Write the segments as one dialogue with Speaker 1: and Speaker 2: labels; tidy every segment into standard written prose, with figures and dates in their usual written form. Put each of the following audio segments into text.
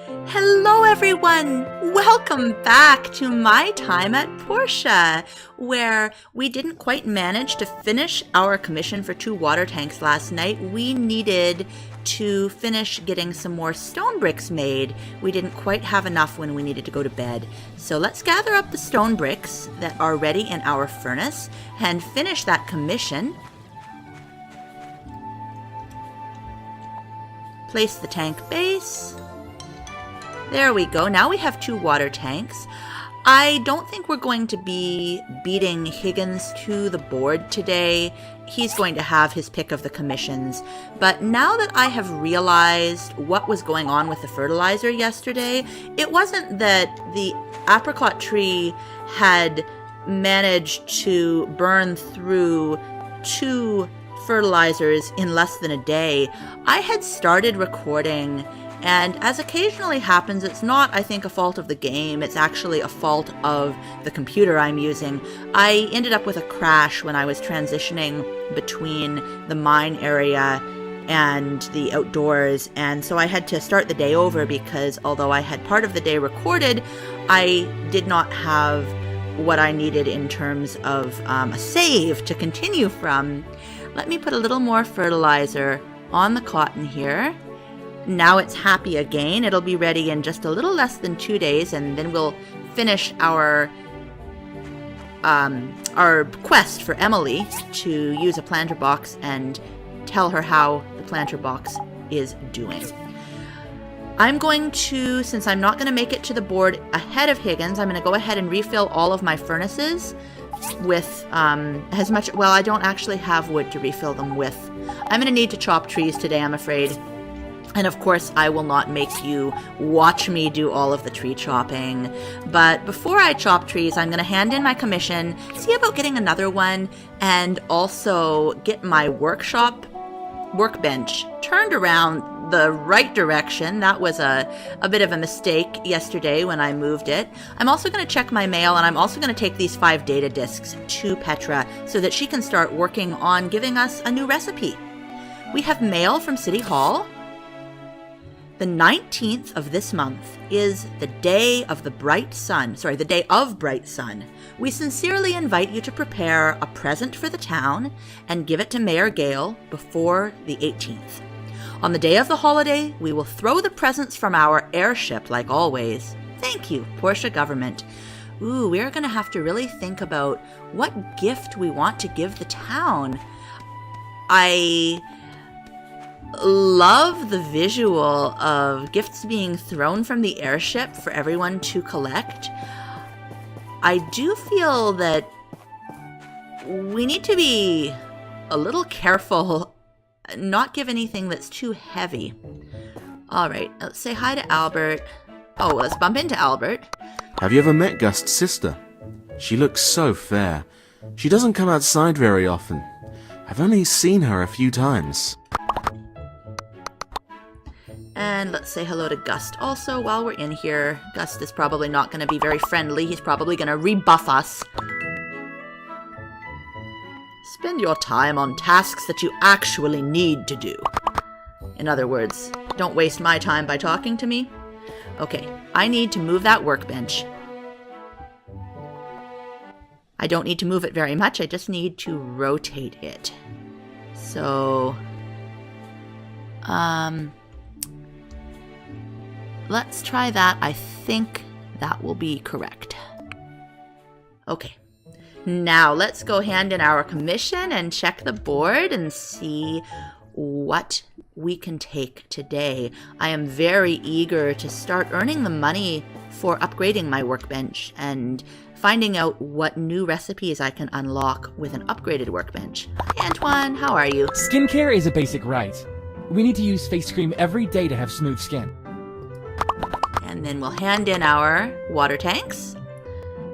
Speaker 1: Hello everyone! Welcome back to my time at Portia, where we didn't quite manage to finish our commission for 2 water tanks last night. We needed to finish getting some more stone bricks made. We didn't quite have enough when we needed to go to bed. So let's gather up the stone bricks that are ready in our furnace and finish that commission. Place the tank base. There we go. Now we have 2 water tanks. I don't think we're going to be beating Higgins to the board today. He's going to have his pick of the commissions. But now that I have realized what was going on with the fertilizer yesterday, it wasn't that the apricot tree had managed to burn through 2 fertilizers in less than a day. I had started recording, and as occasionally happens, it's not, I think, a fault of the game. It's actually a fault of the computer I'm using. I ended up with a crash when I was transitioning between the mine area and the outdoors, and so I had to start the day over because although I had part of the day recorded, I did not have what I needed in terms of a save to continue from. Let me put a little more fertilizer on the cotton here. Now it's happy again. It'll be ready in just a little less than 2 days, and then we'll finish our quest for Emily to use a planter box and tell her how the planter box is doing. I'm going to, since I'm not going to make it to the board ahead of Higgins, I'm going to go ahead and refill all of my furnaces with as much, well, I don't actually have wood to refill them with. I'm going to need to chop trees today, I'm afraid. And of course, I will not make you watch me do all of the tree chopping. But before I chop trees, I'm going to hand in my commission, see about getting another one, and also get my workbench turned around the right direction. That was a bit of a mistake yesterday when I moved it. I'm also going to check my mail, and I'm also going to take these 5 data discs to Petra so that she can start working on giving us a new recipe. We have mail from City Hall. The 19th of this month is the day of the bright sun. The day of bright sun. We sincerely invite you to prepare a present for the town and give it to Mayor Gale before the 18th. On the day of the holiday, we will throw the presents from our airship like always. Thank you, Portia government. Ooh, we're going to have to really think about what gift we want to give the town. I love the visual of gifts being thrown from the airship for everyone to collect. I do feel that we need to be a little careful, not give anything that's too heavy. All right, let's say hi to Albert. Oh, let's bump into Albert.
Speaker 2: Have you ever met Gust's sister? She looks so fair. She doesn't come outside very often. I've only seen her a few times.
Speaker 1: And let's say hello to Gust also while we're in here. Gust is probably not going to be very friendly. He's probably going to rebuff us. Spend your time on tasks that you actually need to do. In other words, don't waste my time by talking to me. Okay, I need to move that workbench. I don't need to move it very much. I just need to rotate it. So, let's try that. I think that will be correct. Okay. Now let's go hand in our commission and check the board and see what we can take today. I am very eager to start earning the money for upgrading my workbench and finding out what new recipes I can unlock with an upgraded workbench. Hi, Antoine. How are you?
Speaker 3: Skincare is a basic right. We need to use face cream every day to have smooth skin.
Speaker 1: And then we'll hand in our water tanks.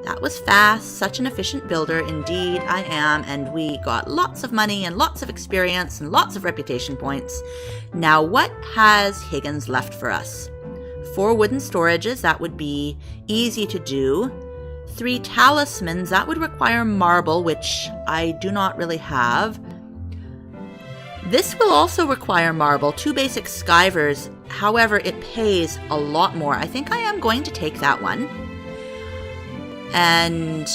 Speaker 1: That was fast. Such an efficient builder. Indeed, I am. And we got lots of money and lots of experience and lots of reputation points. Now, what has Higgins left for us? 4 wooden storages. That would be easy to do. 3 talismans. That would require marble, which I do not really have. This will also require marble. 2 basic skivers However, it pays a lot more. I think I am going to take that one. And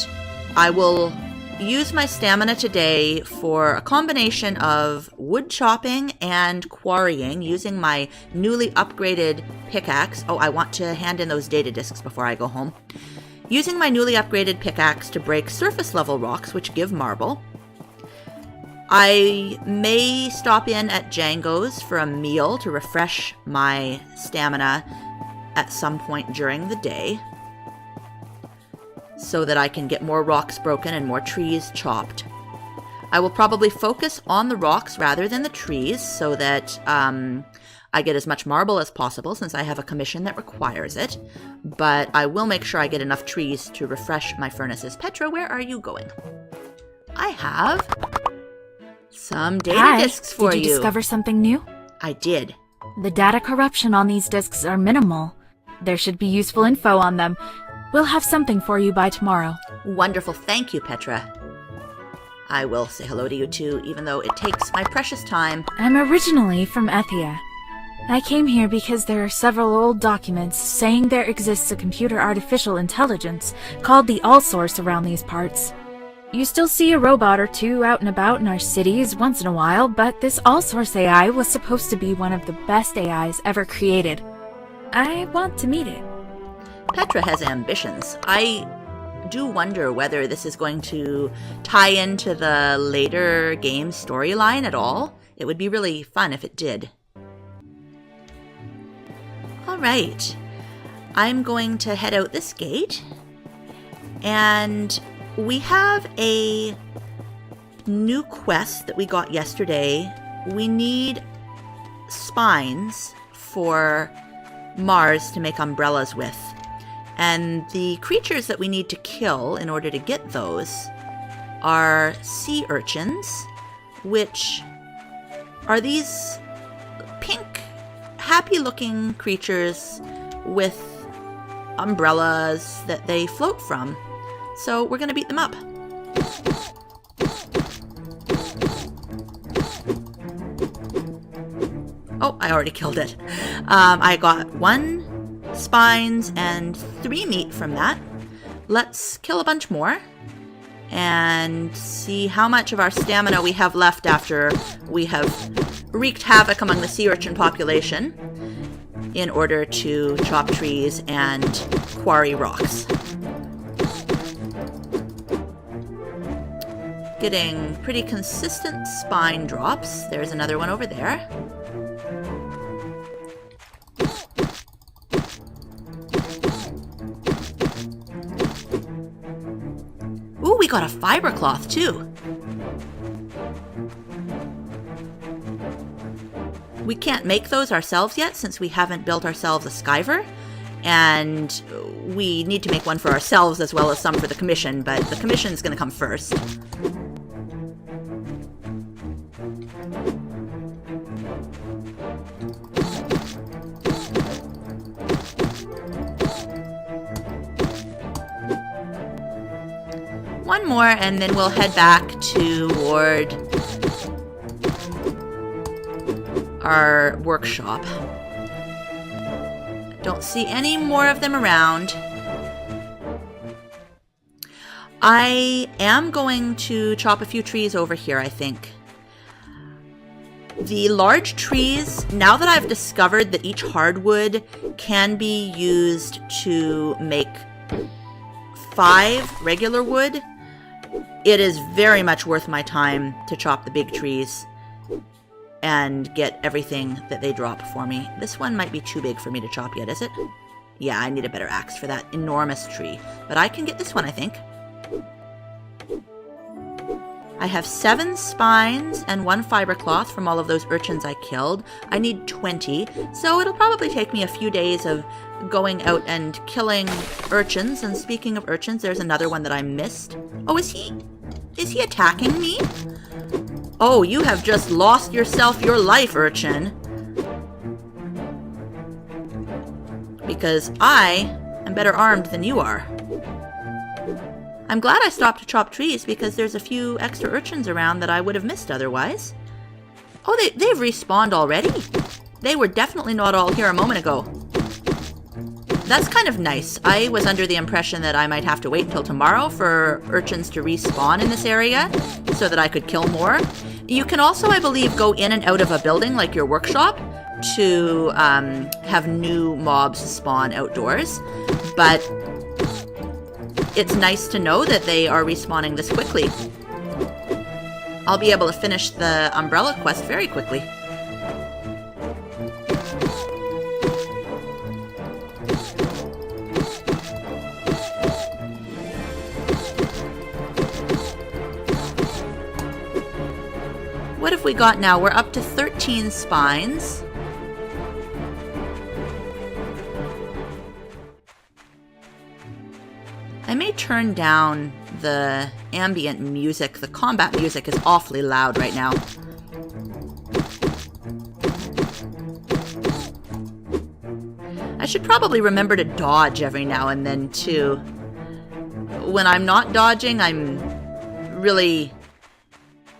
Speaker 1: I will use my stamina today for a combination of wood chopping and quarrying using my newly upgraded pickaxe. Oh, I want to hand in those data discs before I go home. Using my newly upgraded pickaxe to break surface level rocks, which give marble. I may stop in at Django's for a meal to refresh my stamina at some point during the day, so that I can get more rocks broken and more trees chopped. I will probably focus on the rocks rather than the trees so that I get as much marble as possible, since I have a commission that requires it. But I will make sure I get enough trees to refresh my furnaces. Petra, where are you going? I have some data discs for you.
Speaker 4: Did you discover something new?
Speaker 1: I did.
Speaker 4: The data corruption on these discs are minimal. There should be useful info on them. We'll have something for you by tomorrow.
Speaker 1: Wonderful. Thank you, Petra. I will say hello to you too, even though it takes my precious time.
Speaker 4: I'm originally from Pathea. I came here because there are several old documents saying there exists a computer artificial intelligence called the All-Source around these parts. You still see a robot or two out and about in our cities once in a while, but this All-Source AI was supposed to be one of the best AIs ever created. I want to meet it.
Speaker 1: Petra has ambitions. I do wonder whether this is going to tie into the later game storyline at all. It would be really fun if it did. Alright, I'm going to head out this gate, and we have a new quest that we got yesterday. We need spines for Mars to make umbrellas with. And the creatures that we need to kill in order to get those are sea urchins, which are these pink, happy-looking creatures with umbrellas that they float from. So we're going to beat them up. Oh, I already killed it. I got 1 spines and 3 meat from that. Let's kill a bunch more and see how much of our stamina we have left after we have wreaked havoc among the sea urchin population in order to chop trees and quarry rocks. Getting pretty consistent spine drops. There's another one over there. Ooh, we got a fiber cloth too. We can't make those ourselves yet since we haven't built ourselves a skiver, and we need to make one for ourselves as well as some for the commission, but the commission's going to come first. One more, and then we'll head back toward our workshop. Don't see any more of them around. I am going to chop a few trees over here, I think. The large trees, now that I've discovered that each hardwood can be used to make 5 regular wood, it is very much worth my time to chop the big trees and get everything that they drop for me. This one might be too big for me to chop yet, is it? Yeah, I need a better axe for that enormous tree. But I can get this one, I think. I have 7 spines and 1 fiber cloth from all of those urchins I killed. I need 20, so it'll probably take me a few days of going out and killing urchins. And speaking of urchins, there's another one that I missed. Oh, is he attacking me? Oh, you have just lost yourself your life, urchin. Because I am better armed than you are. I'm glad I stopped to chop trees because there's a few extra urchins around that I would have missed otherwise. Oh, they've respawned already? They were definitely not all here a moment ago. That's kind of nice. I was under the impression that I might have to wait until tomorrow for urchins to respawn in this area so that I could kill more. You can also, I believe, go in and out of a building like your workshop to have new mobs spawn outdoors. But it's nice to know that they are respawning this quickly. I'll be able to finish the umbrella quest very quickly. What have we got now? We're up to 13 spines. I may turn down the ambient music. The combat music is awfully loud right now. I should probably remember to dodge every now and then too. When I'm not dodging, I'm really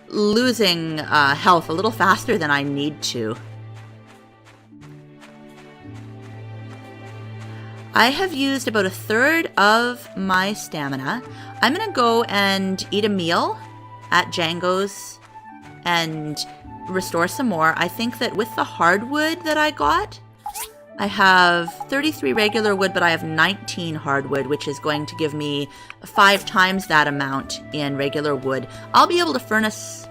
Speaker 1: losing health a little faster than I need to. I have used about a third of my stamina. I'm going to go and eat a meal at Django's and restore some more. I think that with the hardwood that I got, I have 33 regular wood, but I have 19 hardwood, which is going to give me 5 times that amount in regular wood. I'll be able to furnace...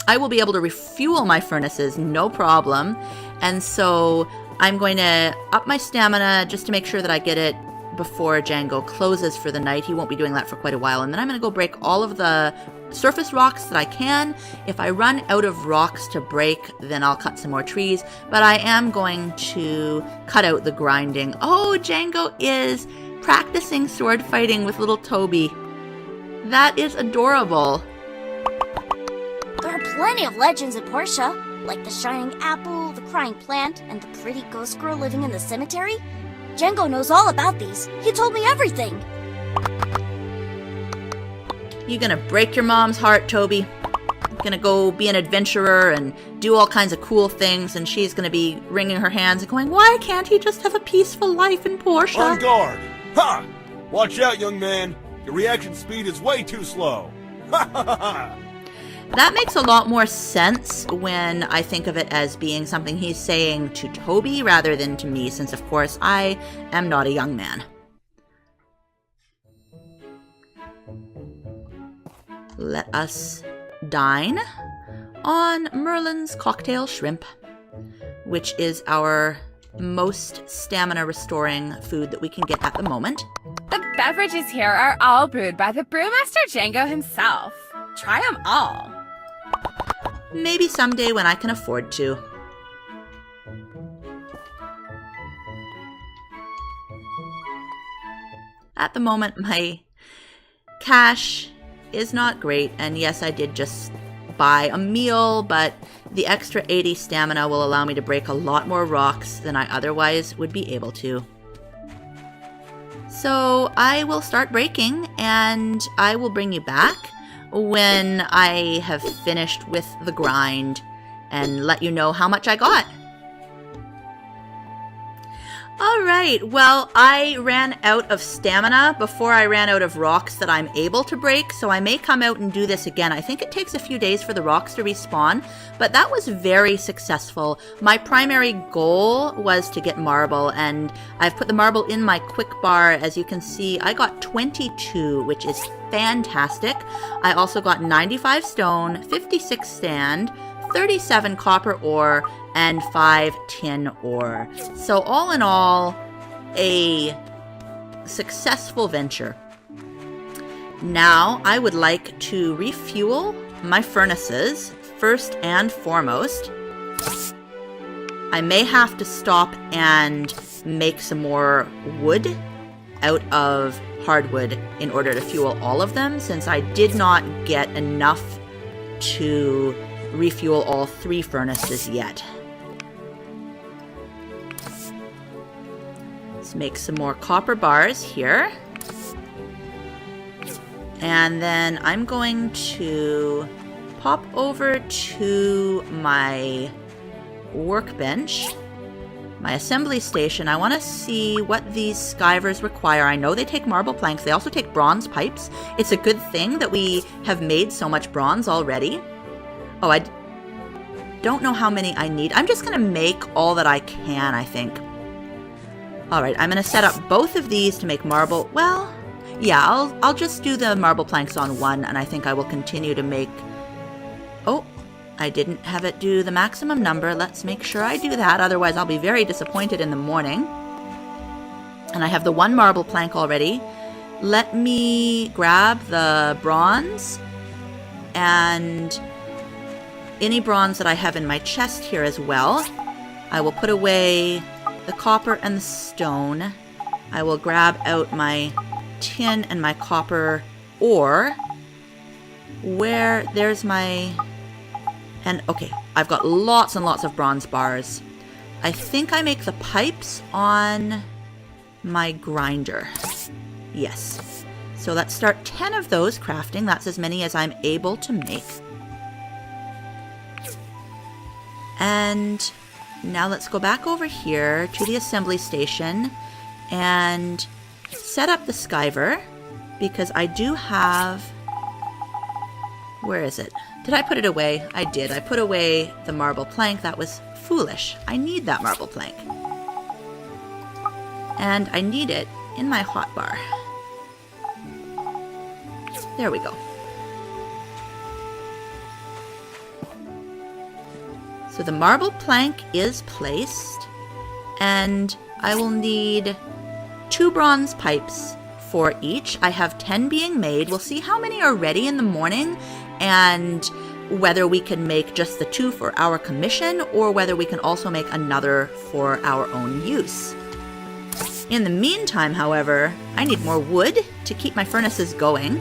Speaker 1: I will be able to refuel my furnaces, no problem. And so I'm going to up my stamina just to make sure that I get it before Django closes for the night. He won't be doing that for quite a while. And then I'm going to go break all of the surface rocks that I can. If I run out of rocks to break, then I'll cut some more trees. But I am going to cut out the grinding. Oh, Django is practicing sword fighting with little Toby. That is adorable.
Speaker 5: There are plenty of legends in Portia, like the shining apple, the crying plant, and the pretty ghost girl living in the cemetery. Django knows all about these. He told me everything.
Speaker 1: You gonna break your mom's heart, Toby. You're gonna go be an adventurer and do all kinds of cool things, and she's gonna be wringing her hands and going, why can't he just have a peaceful life in Portia?
Speaker 6: On guard! Ha! Watch out, young man. Your reaction speed is way too slow. Ha ha ha ha!
Speaker 1: That makes a lot more sense when I think of it as being something he's saying to Toby rather than to me, since of course I am not a young man. Let us dine on Merlin's cocktail shrimp, which is our most stamina restoring food that we can get at the moment.
Speaker 7: The beverages here are all brewed by the brewmaster Django himself. Try them all.
Speaker 1: Maybe someday when I can afford to. At the moment, my cash is not great, and yes, I did just buy a meal, but the extra 80 stamina will allow me to break a lot more rocks than I otherwise would be able to. So I will start breaking, and I will bring you back when I have finished with the grind and let you know how much I got. Alright, well, I ran out of stamina before I ran out of rocks that I'm able to break, so I may come out and do this again. I think it takes a few days for the rocks to respawn, but that was very successful. My primary goal was to get marble, and I've put the marble in my quick bar. As you can see, I got 22, which is fantastic. I also got 95 stone, 56 sand, 37 copper ore, and 5 tin ore. So all in all, a successful venture. Now I would like to refuel my furnaces first and foremost. I may have to stop and make some more wood out of hardwood in order to fuel all of them, since I did not get enough to refuel all 3 furnaces yet. Let's make some more copper bars here. And then I'm going to pop over to my workbench, my assembly station. I want to see what these skivers require. I know they take marble planks. They also take bronze pipes. It's a good thing that we have made so much bronze already. Oh, I don't know how many I need. I'm just going to make all that I can, I think. All right, I'm going to set up both of these to make marble. Well, yeah, I'll just do the marble planks on one, and I think I will continue to make... Oh, I didn't have it do the maximum number. Let's make sure I do that. Otherwise, I'll be very disappointed in the morning. And I have the one marble plank already. Let me grab the bronze and any bronze that I have in my chest here as well. I will put away the copper and the stone. I will grab out my tin and my copper ore. Where there's my... And, okay, I've got lots and lots of bronze bars. I think I make the pipes on my grinder. Yes. So let's start 10 of those crafting. That's as many as I'm able to make. And now let's go back over here to the assembly station and set up the skiver, because I do have... Where is it? Did I put it away? I did. I put away the marble plank. That was foolish. I need that marble plank. And I need it in my hotbar. There we go. So the marble plank is placed, and I will need 2 bronze pipes for each. I have 10 being made. We'll see how many are ready in the morning, and whether we can make just the 2 for our commission, or whether we can also make another for our own use. In the meantime, however, I need more wood to keep my furnaces going.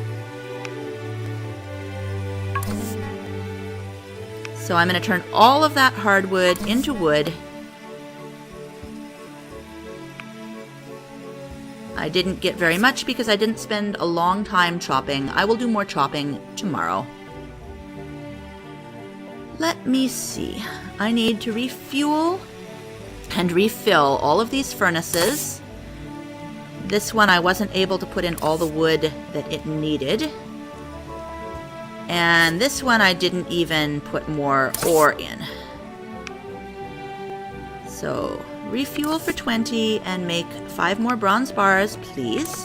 Speaker 1: So I'm going to turn all of that hardwood into wood. I didn't get very much because I didn't spend a long time chopping. I will do more chopping tomorrow. Let me see. I need to refuel and refill all of these furnaces. This one I wasn't able to put in all the wood that it needed. And this one I didn't even put more ore in. So, refuel for 20 and make 5 more bronze bars, please.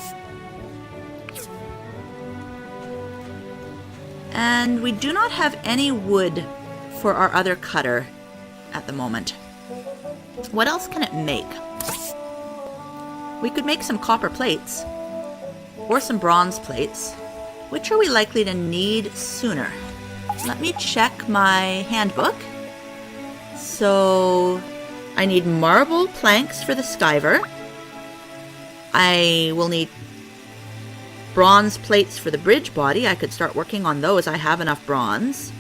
Speaker 1: And we do not have any wood for our other cutter at the moment. What else can it make? We could make some copper plates or some bronze plates. Which are we likely to need sooner? Let me check my handbook. So I need marble planks for the skiver. I will need bronze plates for the bridge body. I could start working on those. I have enough bronze.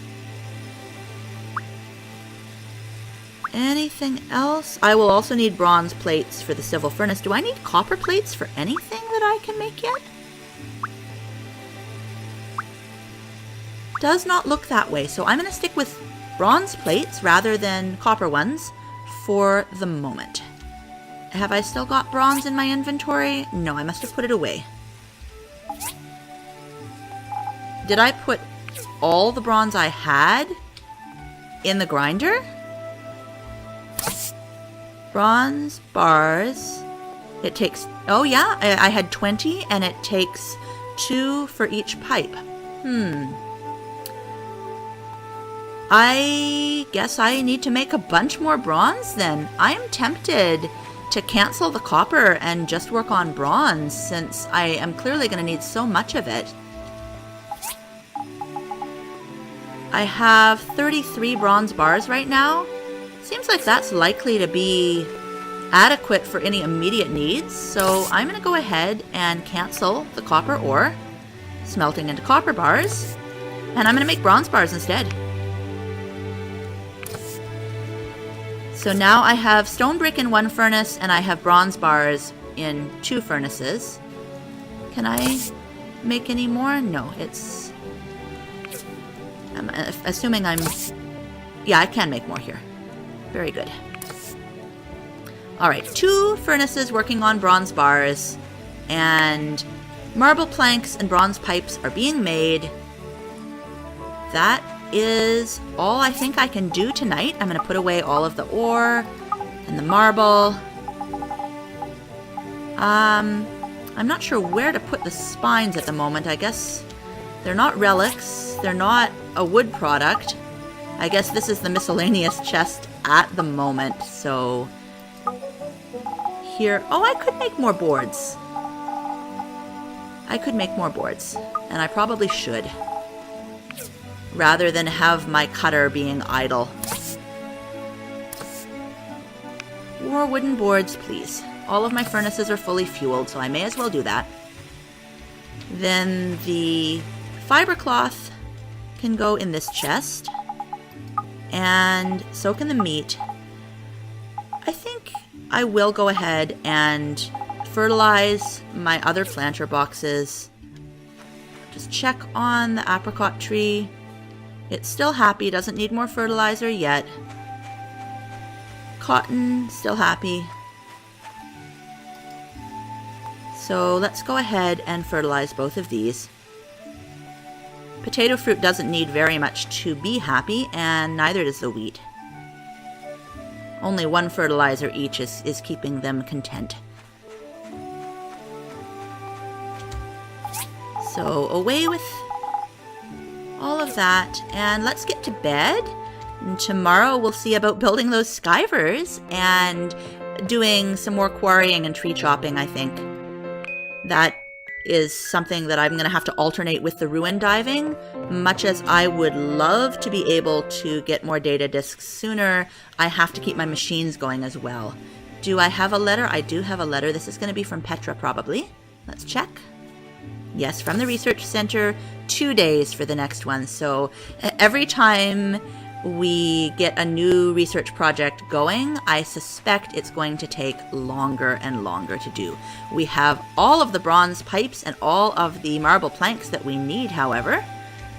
Speaker 1: Anything else? I will also need bronze plates for the civil furnace. Do I need copper plates for anything that I can make yet? Does not look that way, so I'm going to stick with bronze plates rather than copper ones for the moment. Have I still got bronze in my inventory? No, I must have put it away. Did I put all the bronze I had in the grinder? Bronze bars. It takes... Oh yeah, I had 20 and it takes 2 for each pipe. I guess I need to make a bunch more bronze then. I am tempted to cancel the copper and just work on bronze, since I am clearly going to need so much of it. I have 33 bronze bars right now. Seems like that's likely to be adequate for any immediate needs, so I'm going to go ahead and cancel the copper ore, smelting into copper bars, and I'm going to make bronze bars instead. So now I have stone brick in one furnace and I have bronze bars in 2 furnaces. Can I make any more? No, it's... I'm assuming I'm... Yeah, I can make more here. Very good. Alright, 2 furnaces working on bronze bars, and marble planks and bronze pipes are being made. That is all I think I can do tonight. I'm going to put away all of the ore and the marble. I'm not sure where to put the spines at the moment. I guess they're not relics. They're not a wood product. I guess this is the miscellaneous chest at the moment. So here... Oh, I could make more boards. I could make more boards. And I probably should. Rather than have my cutter being idle. More wooden boards, please. All of my furnaces are fully fueled, so I may as well do that. Then the fiber cloth can go in this chest. And soak in the meat. I think I will go ahead and fertilize my other planter boxes. Just check on the apricot tree. It's still happy, doesn't need more fertilizer yet. Cotton, still happy. So let's go ahead and fertilize both of these. Potato fruit doesn't need very much to be happy, and neither does the wheat. Only 1 fertilizer each is keeping them content. So away with all of that, and let's get to bed. And tomorrow we'll see about building those skivers and doing some more quarrying and tree chopping, I think. That is something that I'm going to have to alternate with the ruin diving. Much as I would love to be able to get more data disks sooner, I have to keep my machines going as well. Do I have a letter? I do have a letter. This is going to be from Petra, probably. Let's check. Yes, from the research center. 2 days for the next one. So every time we get a new research project going, I suspect it's going to take longer and longer to do. We have all of the bronze pipes and all of the marble planks that we need, however.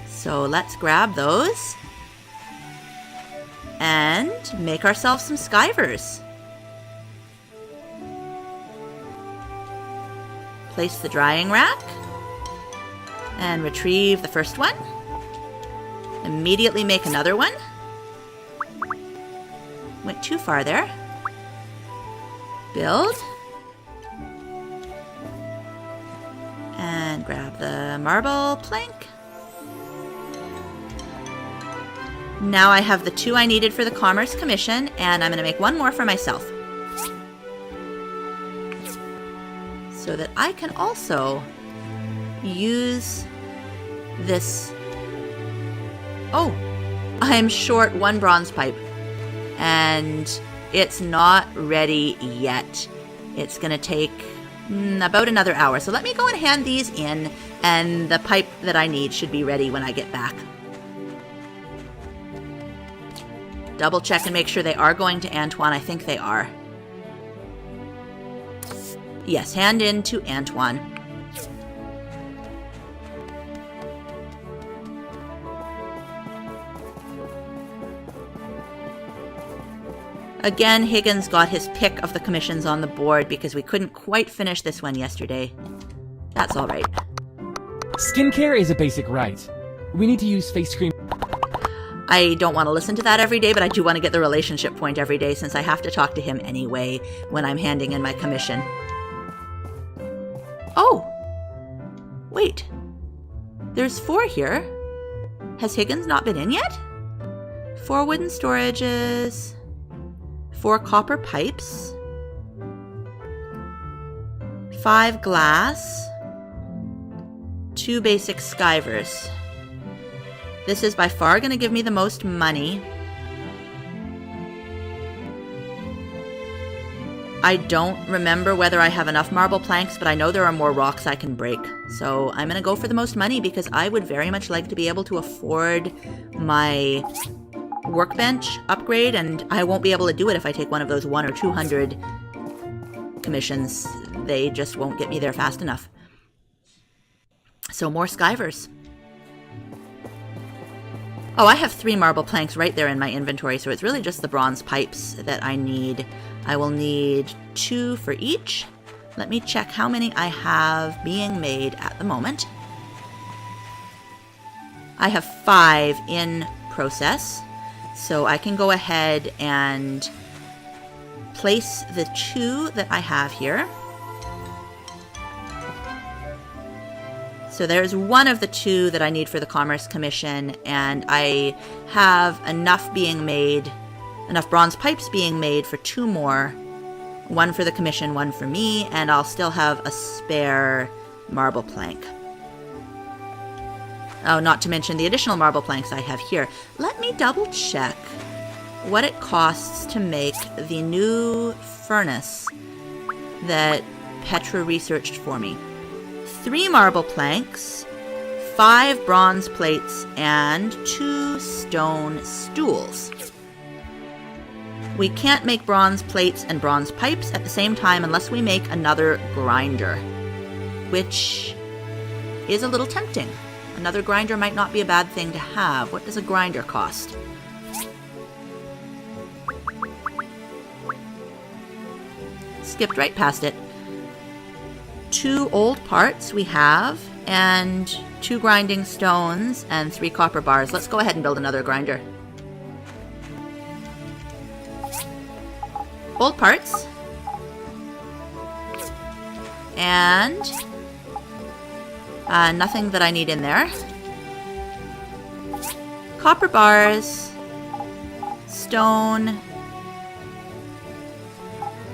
Speaker 1: So let's grab those and make ourselves some skivers. Place the drying rack and retrieve the first one. Immediately make another one. Went too far there. Build. And grab the marble plank. Now I have the 2 I needed for the Commerce Commission, and I'm going to make 1 more for myself. So that I can also use this. Oh, I'm short 1 bronze pipe. And it's not ready yet. It's going to take about another hour. So let me go and hand these in, and the pipe that I need should be ready when I get back. Double check and make sure they are going to Antoine. I think they are. Yes, hand in to Antoine. Again, Higgins got his pick of the commissions on the board because we couldn't quite finish this one yesterday. That's all right.
Speaker 3: Skincare is a basic right. We need to use face cream.
Speaker 1: I don't want to listen to that every day, but I do want to get the relationship point every day since I have to talk to him anyway when I'm handing in my commission. Oh! Wait. There's 4 here. Has Higgins not been in yet? 4 wooden storages... 4 copper pipes, 5 glass, 2 basic skivers. This is by far going to give me the most money. I don't remember whether I have enough marble planks, but I know there are more rocks I can break. So I'm going to go for the most money because I would very much like to be able to afford my workbench upgrade, and I won't be able to do it if I take one of those 100 or 200 commissions. They just won't get me there fast enough. So more skivers. Oh, I have 3 marble planks right there in my inventory, so it's really just the bronze pipes that I need. I will need 2 for each. Let me check how many I have being made at the moment. I have 5 in process, so I can go ahead and place the 2 that I have here. So there's one of the 2 that I need for the Commerce Commission, and I have enough being made, enough bronze pipes being made for 2 more. 1 for the commission, 1 for me, and I'll still have a spare marble plank. Oh, not to mention the additional marble planks I have here. Let me double check what it costs to make the new furnace that Petra researched for me. 3 marble planks, 5 bronze plates, and 2 stone stools. We can't make bronze plates and bronze pipes at the same time unless we make another grinder, which is a little tempting. Another grinder might not be a bad thing to have. What does a grinder cost? Skipped right past it. 2 old parts we have, and 2 grinding stones, and 3 copper bars. Let's go ahead and build another grinder. Old parts. And nothing that I need in there. Copper bars. Stone.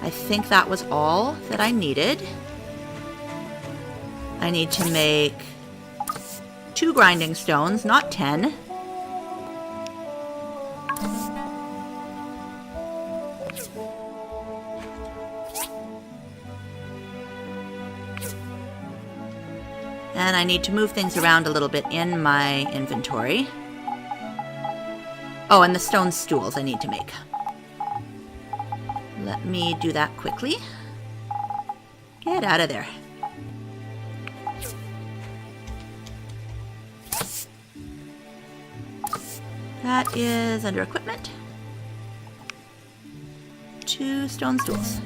Speaker 1: I think that was all that I needed. I need to make 2 grinding stones, not 10. And I need to move things around a little bit in my inventory. Oh, and the stone stools I need to make. Let me do that quickly. Get out of there. That is under equipment. 2 stone stools.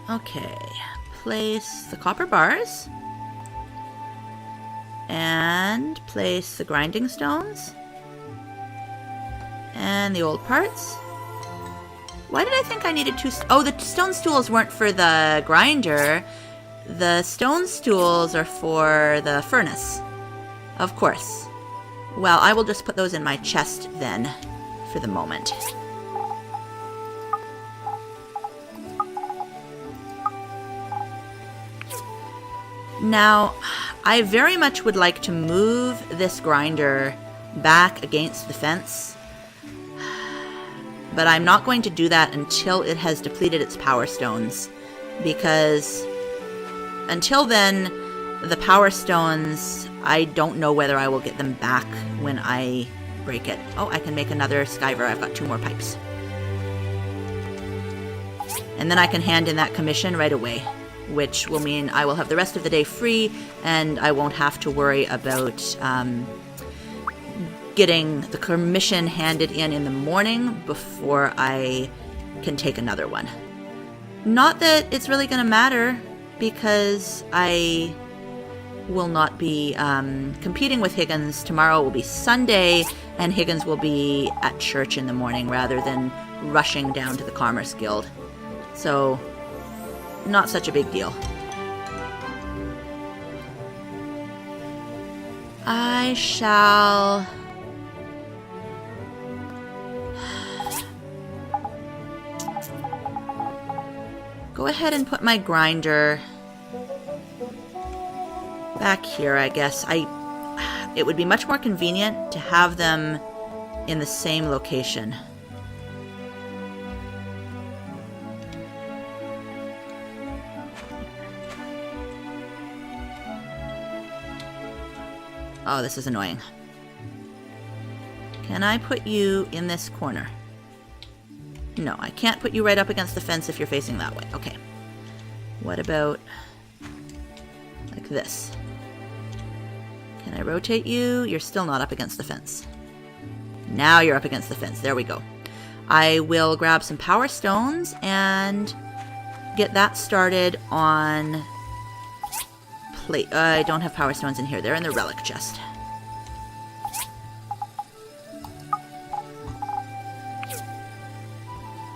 Speaker 1: Okay, place the copper bars. And place the grinding stones. And the old parts. Why did I think I needed 2? Oh, the stone stools weren't for the grinder. The stone stools are for the furnace. Of course. Well, I will just put those in my chest then, for the moment. Now, I very much would like to move this grinder back against the fence, but I'm not going to do that until it has depleted its power stones, because until then, the power stones, I don't know whether I will get them back when I break it. Oh, I can make another skiver. I've got 2 more pipes. And then I can hand in that commission right away, which will mean I will have the rest of the day free, and I won't have to worry about getting the commission handed in the morning before I can take another one. Not that it's really going to matter, because I will not be competing with Higgins. Tomorrow will be Sunday, and Higgins will be at church in the morning rather than rushing down to the Commerce Guild. So, not such a big deal. I shall go ahead and put my grinder back here, I guess. It would be much more convenient to have them in the same location. Oh, this is annoying. Can I put you in this corner? No, I can't put you right up against the fence if you're facing that way. Okay. What about like this. Can I rotate you? You're still not up against the fence. Now you're up against the fence. There we go. I will grab some power stones and get that started on plate. I don't have power stones in here. They're in the relic chest.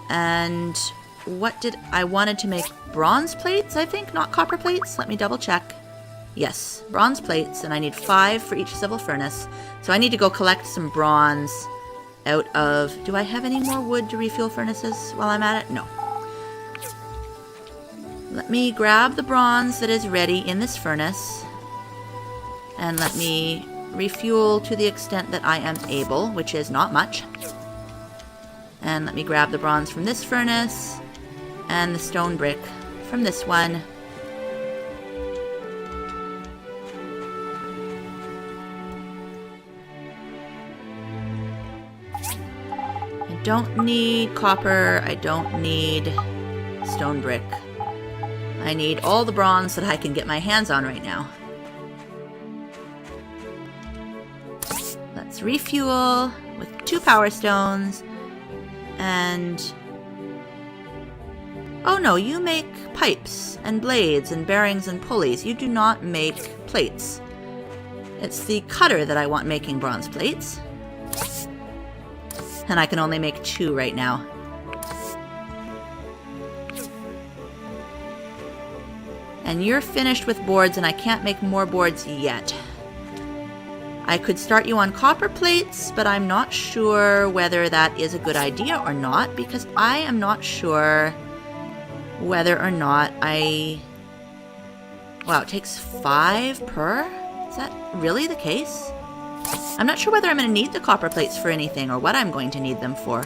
Speaker 1: And what did I wanted to make bronze plates, I think, not copper plates. Let me double check. Yes, bronze plates, and I need 5 for each civil furnace. So I need to go collect some bronze out of... Do I have any more wood to refuel furnaces while I'm at it? No. Let me grab the bronze that is ready in this furnace. And let me refuel to the extent that I am able, which is not much. And let me grab the bronze from this furnace and the stone brick from this one. I don't need copper. I don't need stone brick. I need all the bronze that I can get my hands on right now. Let's refuel with 2 power stones. And... oh no, you make pipes and blades and bearings and pulleys. You do not make plates. It's the cutter that I want making bronze plates. And I can only make 2 right now. And you're finished with boards and I can't make more boards yet. I could start you on copper plates, but I'm not sure whether that is a good idea or not, because I am not sure whether or not I... Wow, it takes 5 per? Is that really the case? I'm not sure whether I'm going to need the copper plates for anything or what I'm going to need them for.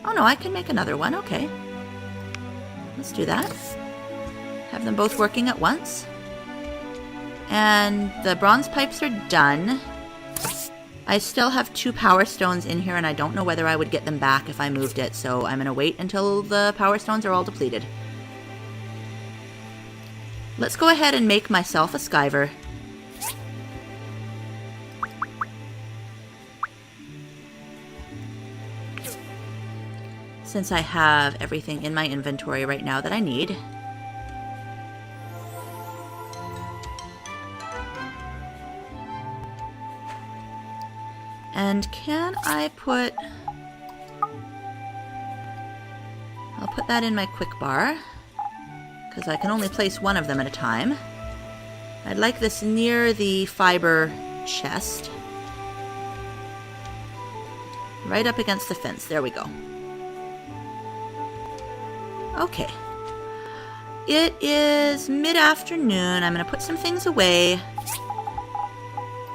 Speaker 1: Oh no, I can make another one. Okay. Let's do that. Have them both working at once. And the bronze pipes are done. I still have 2 power stones in here and I don't know whether I would get them back if I moved it, so I'm going to wait until the power stones are all depleted. Let's go ahead and make myself a skiver. Since I have everything in my inventory right now that I need. And can I put... I'll put that in my quick bar, because I can only place one of them at a time. I'd like this near the fiber chest. Right up against the fence. There we go. Okay. It is mid-afternoon. I'm going to put some things away.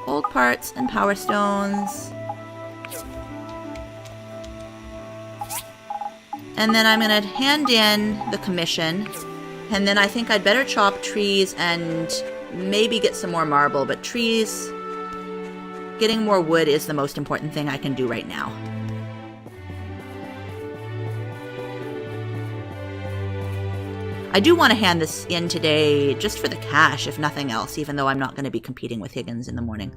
Speaker 1: Old parts and power stones. And then I'm going to hand in the commission. And then I think I'd better chop trees and maybe get some more marble. But trees, getting more wood is the most important thing I can do right now. I do want to hand this in today just for the cash, if nothing else, even though I'm not going to be competing with Higgins in the morning.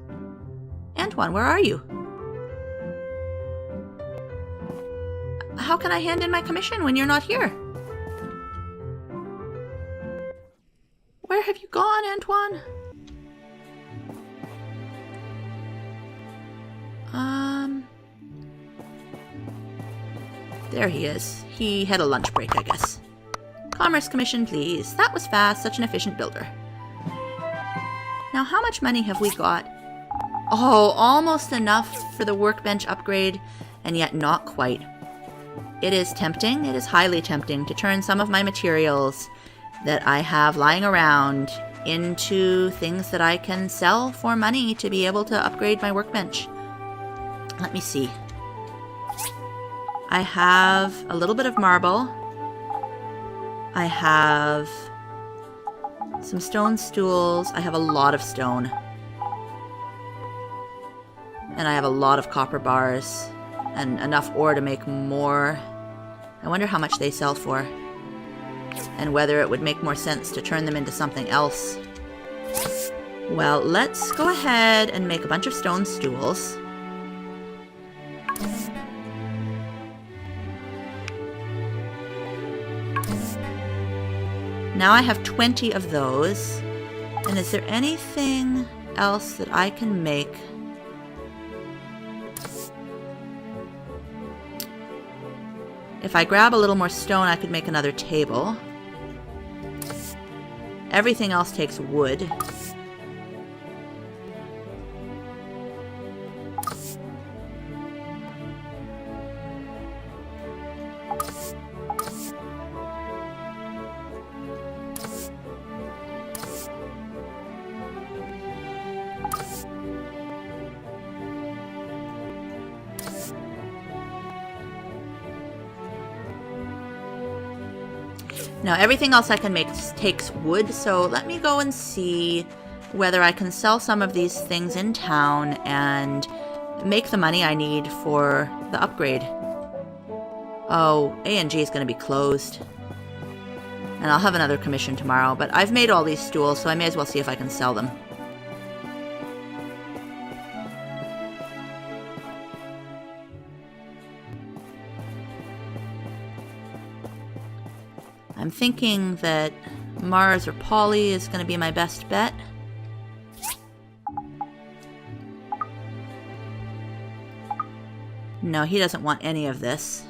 Speaker 1: Antoine, where are you? How can I hand in my commission when you're not here? Where have you gone, Antoine? There he is. He had a lunch break, I guess. Commerce commission, please. That was fast. Such an efficient builder. Now, how much money have we got? Oh, almost enough for the workbench upgrade, and yet not quite. It is tempting. It is highly tempting to turn some of my materials that I have lying around into things that I can sell for money to be able to upgrade my workbench. Let me see. I have a little bit of marble. I have some stone stools. I have a lot of stone. And I have a lot of copper bars and enough ore to make more. I wonder how much they sell for. And whether it would make more sense to turn them into something else Well, let's go ahead and make a bunch of stone stools. Now I have 20 of those. And is there anything else that I can make? If I grab a little more stone, I could make another table. Everything else takes wood. Now, everything else I can make takes wood, so let me go and see whether I can sell some of these things in town and make the money I need for the upgrade. Oh, A&G is going to be closed. And I'll have another commission tomorrow, but I've made all these stools, so I may as well see if I can sell them. I'm thinking that Mars or Polly is going to be my best bet. No, he doesn't want any of this.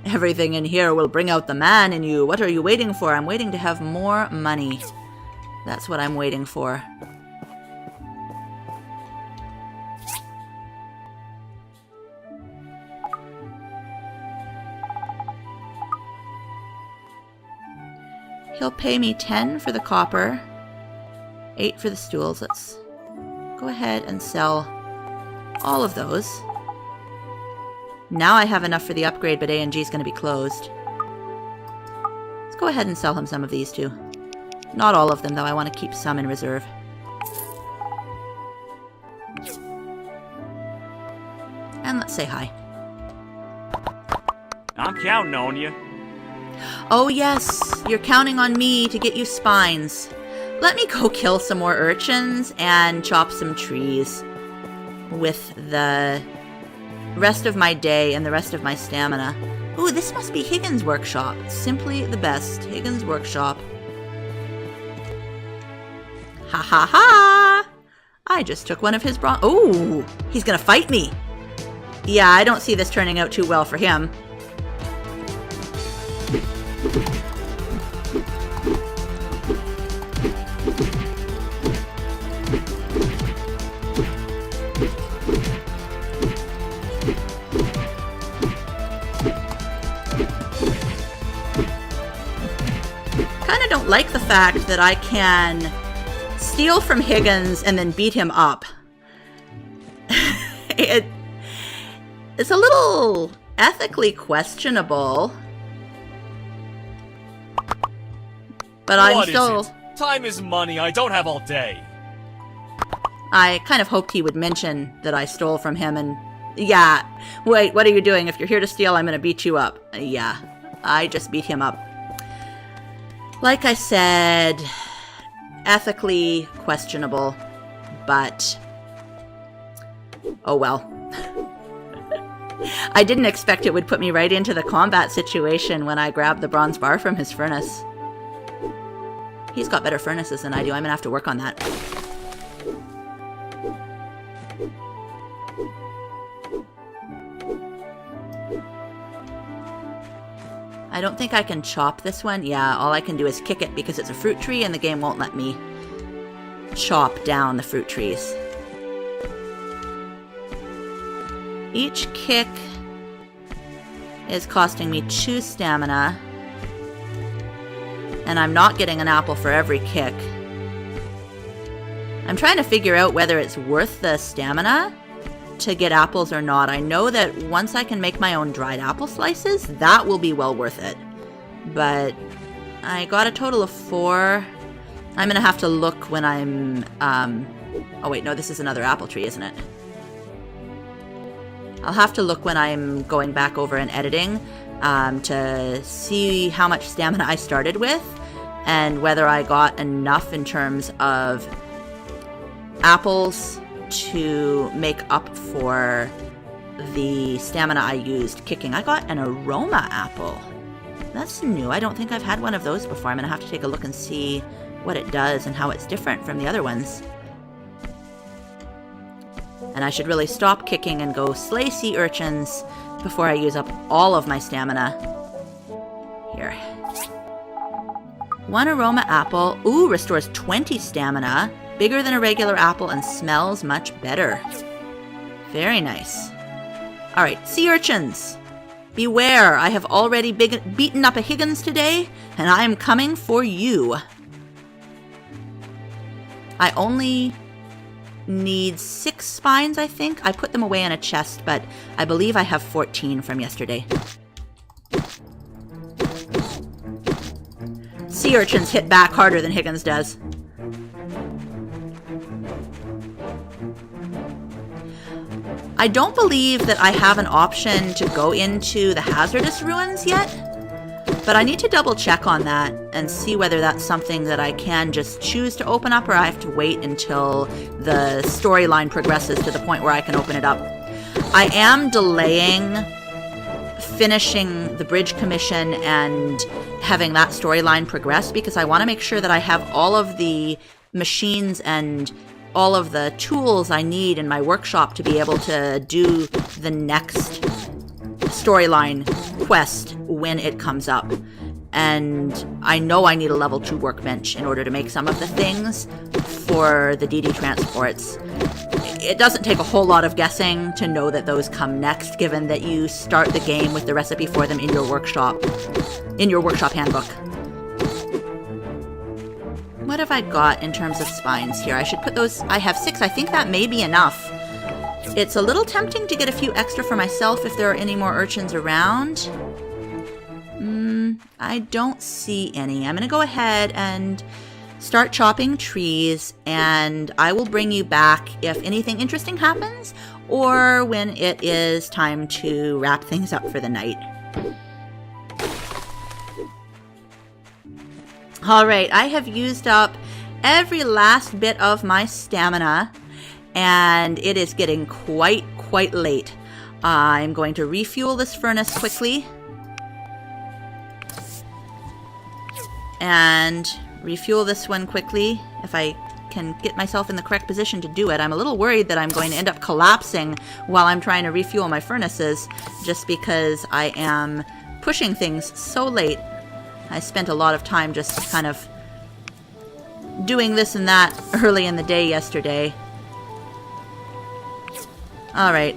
Speaker 1: Everything in here will bring out the man in you. What are you waiting for? I'm waiting to have more money. That's what I'm waiting for. He'll pay me 10 for the copper, 8 for the stools. Let's go ahead and sell all of those. Now I have enough for the upgrade, but A&G is going to be closed. Let's go ahead and sell him some of these too. Not all of them, though. I want to keep some in reserve. And let's say hi.
Speaker 8: I'm counting on you.
Speaker 1: Oh yes, you're counting on me to get you spines. Let me go kill some more urchins and chop some trees with the rest of my day and the rest of my stamina. Ooh, this must be Higgins' workshop. Simply the best. Higgins' workshop. Ha ha ha! I just took one of his Ooh, he's gonna fight me. Yeah, I don't see this turning out too well for him. Kinda don't like the fact that I can steal from Higgins and then beat him up. It's a little ethically questionable. But I'm still...
Speaker 8: Is it? Time is money. I don't have all day.
Speaker 1: I kind of hoped he would mention that I stole from him and... Yeah, wait, what are you doing? If you're here to steal, I'm gonna beat you up. Yeah, I just beat him up. Like I said, ethically questionable, but... Oh well. I didn't expect it would put me right into the combat situation when I grabbed the bronze bar from his furnace. He's got better furnaces than I do. I'm gonna have to work on that. I don't think I can chop this one. Yeah, all I can do is kick it because it's a fruit tree and the game won't let me chop down the fruit trees. Each kick is costing me 2 stamina. And I'm not getting an apple for every kick. I'm trying to figure out whether it's worth the stamina to get apples or not. I know that once I can make my own dried apple slices, that will be well worth it. But I got a total of 4. I'm gonna have to look when I'm, oh wait, no, this is another apple tree, isn't it? I'll have to look when I'm going back over and editing to see how much stamina I started with and whether I got enough in terms of apples to make up for the stamina I used kicking. I got an aroma apple. That's new. I don't think I've had one of those before. I'm going to have to take a look and see what it does and how it's different from the other ones. And I should really stop kicking and go slay sea urchins before I use up all of my stamina. Here. 1 aroma apple. Ooh, restores 20 stamina. Bigger than a regular apple and smells much better. Very nice. Alright, sea urchins. Beware, I have already beaten up a Higgins today, and I am coming for you. I only need 6 spines, I think. I put them away in a chest, but I believe I have 14 from yesterday. Sea urchins hit back harder than Higgins does. I don't believe that I have an option to go into the hazardous ruins yet, but I need to double check on that and see whether that's something that I can just choose to open up or I have to wait until the storyline progresses to the point where I can open it up. I am delaying finishing the bridge commission and having that storyline progress because I want to make sure that I have all of the machines and all of the tools I need in my workshop to be able to do the next storyline quest when it comes up. And I know I need a level 2 workbench in order to make some of the things for the DD transports. It doesn't take a whole lot of guessing to know that those come next, given that you start the game with the recipe for them in your workshop handbook. What have I got in terms of spines here? I should put those... I have 6. I think that may be enough. It's a little tempting to get a few extra for myself if there are any more urchins around. I don't see any. I'm going to go ahead and start chopping trees, and I will bring you back if anything interesting happens or when it is time to wrap things up for the night. Alright, I have used up every last bit of my stamina, and it is getting quite late. I'm going to refuel this furnace quickly, and refuel this one quickly if I can get myself in the correct position to do it. I'm a little worried that I'm going to end up collapsing while I'm trying to refuel my furnaces, just because I am pushing things so late. I spent a lot of time just kind of doing this and that early in the day yesterday. Alright.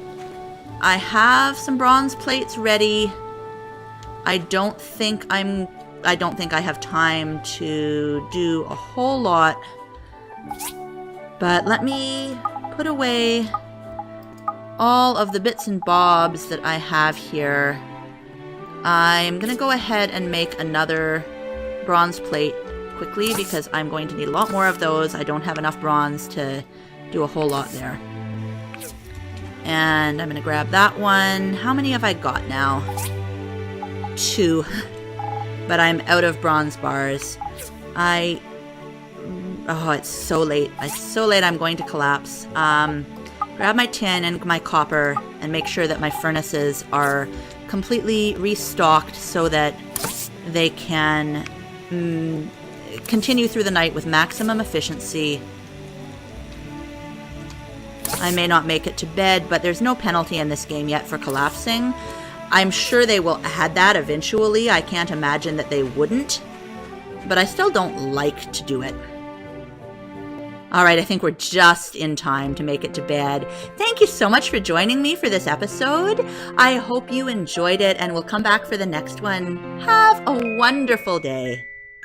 Speaker 1: I have some bronze plates ready. I don't think I have time to do a whole lot. But let me put away all of the bits and bobs that I have here. I'm going to go ahead and make another bronze plate quickly because I'm going to need a lot more of those. I don't have enough bronze to do a whole lot there. And I'm going to grab that one. How many have I got now? 2. But I'm out of bronze bars. Oh, it's so late. It's so late I'm going to collapse. Grab my tin and my copper and make sure that my furnaces are completely restocked so that they can continue through the night with maximum efficiency. I may not make it to bed, but there's no penalty in this game yet for collapsing. I'm sure they will add that eventually. I can't imagine that they wouldn't, but I still don't like to do it. Alright, I think we're just in time to make it to bed. Thank you so much for joining me for this episode. I hope you enjoyed it and will come back for the next one. Have a wonderful day.